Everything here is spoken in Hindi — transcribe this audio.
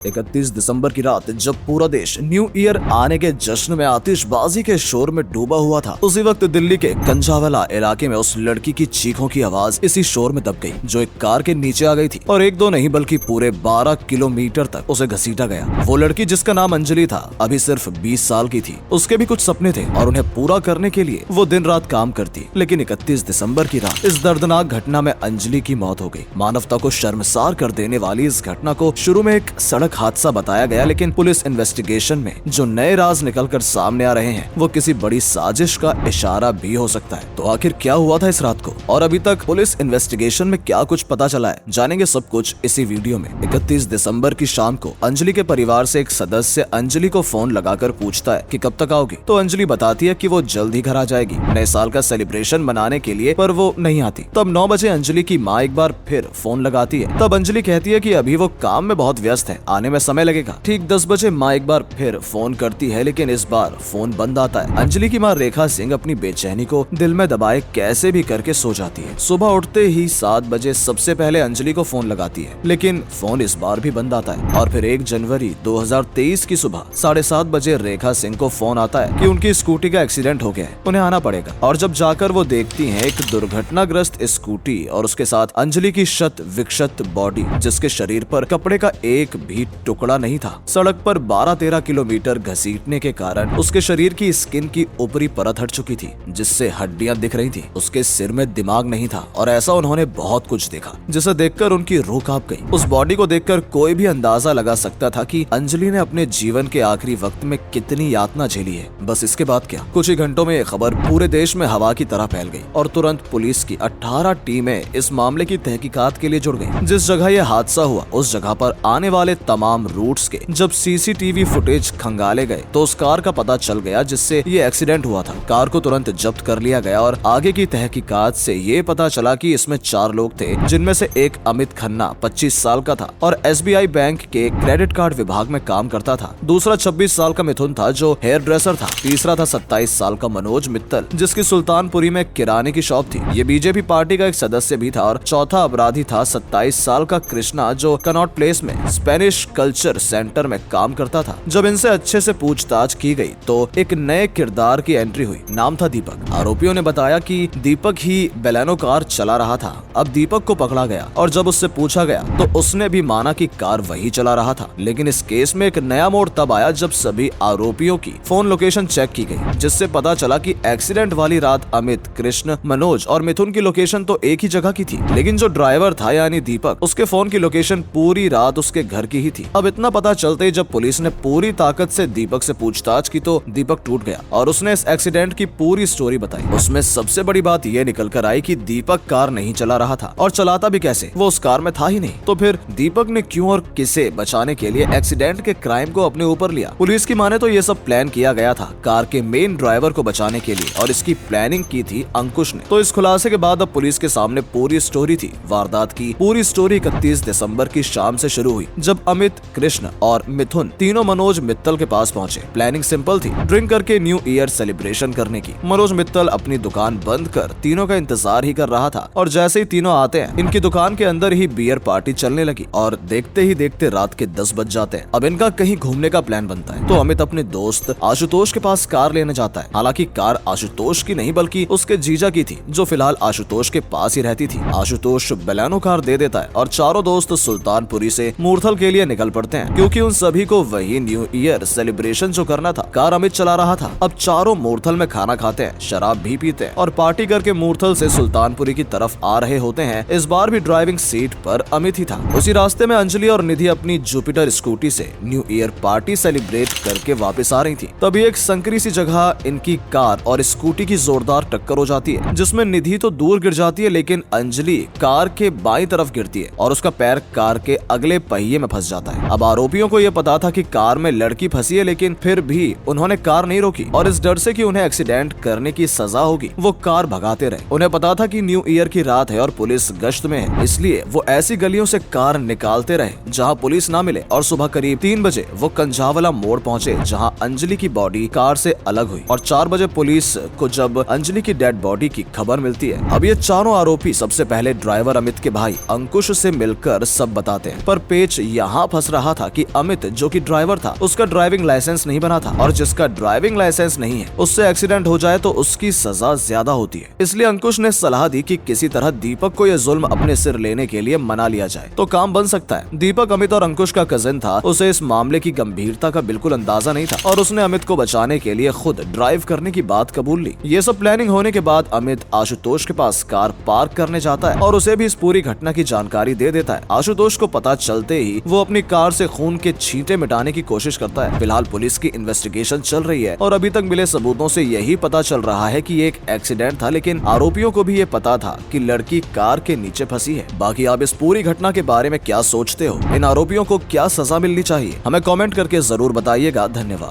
31 दिसंबर की रात जब पूरा देश न्यू ईयर आने के जश्न में आतिशबाजी के शोर में डूबा हुआ था, उसी वक्त दिल्ली के कंझावाला इलाके में उस लड़की की चीखों की आवाज इसी शोर में दब गई जो एक कार के नीचे आ गई थी और एक दो नहीं बल्कि पूरे 12 किलोमीटर तक उसे घसीटा गया। वो लड़की जिसका नाम अंजलि था, अभी सिर्फ 20 साल की थी। उसके भी कुछ सपने थे और उन्हें पूरा करने के लिए वो दिन रात काम करती। लेकिन 31 दिसंबर की रात इस दर्दनाक घटना में अंजलि की मौत हो गई। मानवता को शर्मसार कर देने वाली इस घटना को शुरू में एक सड़क हादसा बताया गया, लेकिन पुलिस इन्वेस्टिगेशन में जो नए राज निकलकर सामने आ रहे हैं वो किसी बड़ी साजिश का इशारा भी हो सकता है। तो आखिर क्या हुआ था इस रात को और अभी तक पुलिस इन्वेस्टिगेशन में क्या कुछ पता चला है, जानेंगे सब कुछ इसी वीडियो में। 31 दिसंबर की शाम को अंजलि के परिवार से एक सदस्य अंजलि को फोन लगाकर पूछता है कि कब तक आओगी। तो अंजलि बताती है कि वो जल्द ही घर आ जाएगी नए साल का सेलिब्रेशन मनाने के लिए, पर वो नहीं आती। तब 9 बजे अंजलि की माँ एक बार फिर फोन लगाती है। तब अंजलि कहती है कि अभी वो काम में बहुत व्यस्त है, आने में समय लगेगा। ठीक 10 बजे माँ एक बार फिर फोन करती है, लेकिन इस बार फोन बंद आता है। अंजलि की माँ रेखा सिंह अपनी बेचैनी को दिल में दबाए कैसे भी करके सो जाती है। सुबह उठते ही 7 बजे सबसे पहले अंजलि को फोन लगाती है, लेकिन फोन इस बार भी बंद आता है। और फिर 1 जनवरी 2023 की सुबह 7:30 बजे रेखा सिंह को फोन आता है कि उनकी स्कूटी का एक्सीडेंट हो गया है, उन्हें आना पड़ेगा। और जब जाकर वो देखती हैं एक दुर्घटनाग्रस्त स्कूटी और उसके साथ अंजलि की शत विक्षत बॉडी, जिसके शरीर पर कपड़े का एक भी टुकड़ा नहीं था। सड़क पर 12-13 किलोमीटर घसीटने के कारण उसके शरीर की स्किन की ऊपरी परत हट चुकी थी, जिससे हड्डियां दिख रही थी। उसके सिर में दिमाग नहीं था और ऐसा उन्होंने बहुत कुछ देखा जिसे देखकर उनकी रूह कांप गई। उस बॉडी को देखकर कोई भी अंदाजा लगा सकता था कि अंजलि ने अपने जीवन के आखिरी वक्त में कितनी यातना झेली है। बस इसके बाद क्या, कुछ ही घंटों में ये खबर पूरे देश में हवा की तरह फैल गई और तुरंत पुलिस की 18 टीमें इस मामले की तहकीकात के लिए जुड़ गईं। जिस जगह ये हादसा हुआ उस जगह पर आने वाले तमाम रूट्स के जब सीसीटीवी फुटेज खंगाले गए तो उस कार का पता चल गया जिससे ये एक्सीडेंट हुआ था। कार को तुरंत जब्त कर लिया गया और आगे की तहकीकात से ये पता चला कि इसमें 4 लोग थे, जिनमें से एक अमित खन्ना 25 साल का था और SBI बैंक के क्रेडिट कार्ड विभाग में काम करता था। दूसरा 26 साल का मिथुन था जो हेयर ड्रेसर था। तीसरा था 27 साल का मनोज मित्तल, जिसकी सुल्तानपुरी में किराने की शॉप थी। ये बीजेपी पार्टी का एक सदस्य भी था। और चौथा अपराधी था 27 साल का कृष्णा, जो कनॉट प्लेस में स्पेनिश कल्चर सेंटर में काम करता था। जब इनसे अच्छे से पूछताछ की गई तो एक नए किरदार की एंट्री हुई। नाम था दीपक। आरोपियों ने बताया कि दीपक ही बेलेनो कार चला रहा था। अब दीपक को पकड़ा गया और जब उससे पूछा गया तो उसने भी माना कि कार वही चला रहा था। लेकिन इस केस में एक नया मोड़ तब आया जब सभी आरोपियों की फोन लोकेशन चेक की गई, जिससे पता चला कि एक्सीडेंट वाली रात अमित, कृष्ण, मनोज और मिथुन की लोकेशन तो एक ही जगह की थी, लेकिन जो ड्राइवर था यानी दीपक, उसके फोन की लोकेशन पूरी रात उसके घर की ही थी। अब इतना पता चलते ही जब पुलिस ने पूरी ताकत से दीपक से पूछताछ की तो दीपक टूट गया और उसने इस एक्सीडेंट की पूरी स्टोरी बताई। उसमें सबसे बड़ी बात ये निकल कर आई कि दीपक कार नहीं चला रहा था और चलाता भी कैसे, वो उस कार में था ही नहीं। तो फिर दीपक ने क्यों और किसे बचाने के लिए एक्सीडेंट के क्राइम को अपने ऊपर लिया। पुलिस की माने तो ये सब प्लान किया गया था कार के मेन ड्राइवर को बचाने के लिए और इसकी प्लानिंग की थी अंकुश ने। तो इस खुलासे के बाद अब पुलिस के सामने पूरी स्टोरी थी। वारदात की पूरी स्टोरी 31 दिसंबर की शाम से शुरू हुई जब अमित, कृष्ण और मिथुन तीनों मनोज मित्तल के पास पहुंचे। प्लानिंग सिंपल थी, ड्रिंक करके न्यू ईयर सेलिब्रेशन करने की। मनोज मित्तल अपनी दुकान बंद कर तीनों का इंतजार ही कर रहा था और जैसे ही तीनों आते हैं इनकी दुकान के अंदर ही बियर पार्टी चलने लगी और देखते ही देखते रात के 10 बज जाते हैं। अब इनका कहीं घूमने का प्लान बनता है तो अमित अपने दोस्त आशुतोष के पास कार लेने जाता है। हालांकि कार आशुतोष की नहीं बल्कि उसके जीजा की थी, जो फिलहाल आशुतोष के पास ही रहती थी। आशुतोष बेलेनो कार दे देता है और चारों दोस्त सुल्तानपुरी से मूर्थल के लिए निकल पड़ते हैं, क्योंकि उन सभी को वही न्यू ईयर सेलिब्रेशन जो करना था। कार अमित चला रहा था। अब चारों मूर्थल में खाना खाते हैं, शराब भी पीते हैं और पार्टी करके मूर्थल से सुल्तानपुरी की तरफ आ रहे होते हैं। इस बार भी ड्राइविंग सीट पर अमित ही था। उसी रास्ते में अंजलि और निधि अपनी जुपिटर स्कूटी से न्यू ईयर पार्टी सेलिब्रेट करके वापस आ रही थी। तभी एक संकरी सी जगह इनकी कार और स्कूटी की जोरदार टक्कर हो जाती है, जिसमें निधि तो दूर गिर जाती है, लेकिन अंजलि कार के बाईं तरफ गिरती है और उसका पैर कार के अगले पहिए में फंस जाता है। अब आरोपियों को यह पता था कि कार में लड़की फंसी है, लेकिन फिर भी उन्होंने कार नहीं रोकी और इस डर से कि उन्हें एक्सीडेंट करने की सजा होगी वो कार भगाते रहे। उन्हें पता था कि न्यू ईयर की रात है और पुलिस गश्त में है, इसलिए वो ऐसी गलियों से कार निकालते रहे जहां पुलिस ना मिले। और सुबह करीब 3 बजे वो कंझावाला मोड़ पहुंचे जहां अंजलि की बॉडी कार से अलग हुई और 4 बजे पुलिस को जब अंजलि की डेड बॉडी की खबर मिलती है। अब ये चारों आरोपी सबसे पहले ड्राइवर अमित के भाई अंकुश से मिलकर सब बताते हैं, पर पेच यहाँ फंस रहा था कि अमित जो कि ड्राइवर था उसका ड्राइविंग लाइसेंस नहीं बना था और जिसका ड्राइविंग लाइसेंस नहीं है उससे एक्सीडेंट हो जाए तो उसकी सजा ज्यादा होती है। इसलिए अंकुश ने सलाह दी कि किसी तरह दीपक को यह जुल्म अपने सिर लेने के लिए मना लिया जाए तो काम बन सकता है। दीपक अमित और अंकुश का कजिन था, उसे इस मामले की गंभीरता का बिल्कुल अंदाजा नहीं था और उसने अमित को बचाने के लिए खुद ड्राइव करने की बात कबूल ली। ये सब प्लानिंग होने के बाद अमित आशुतोष के पास कार पार्क करने जाता है और उसे भी इस पूरी घटना की जानकारी दे देता है। आशुतोष को पता चलते ही वो अपनी कार से खून के छींटे मिटाने की कोशिश करता है। फिलहाल पुलिस की इन्वेस्टिगेशन चल रही है और अभी तक मिले सबूतों से यही पता चल रहा है कि ये एक एक्सीडेंट था, लेकिन आरोपियों को भी ये पता था कि लड़की कार के नीचे फंसी है। बाकी आप इस पूरी घटना के बारे में क्या सोचते हो? इन आरोपियों को क्या सजा मिलनी चाहिए? हमें कमेंट करके जरूर बताइएगा। धन्यवाद।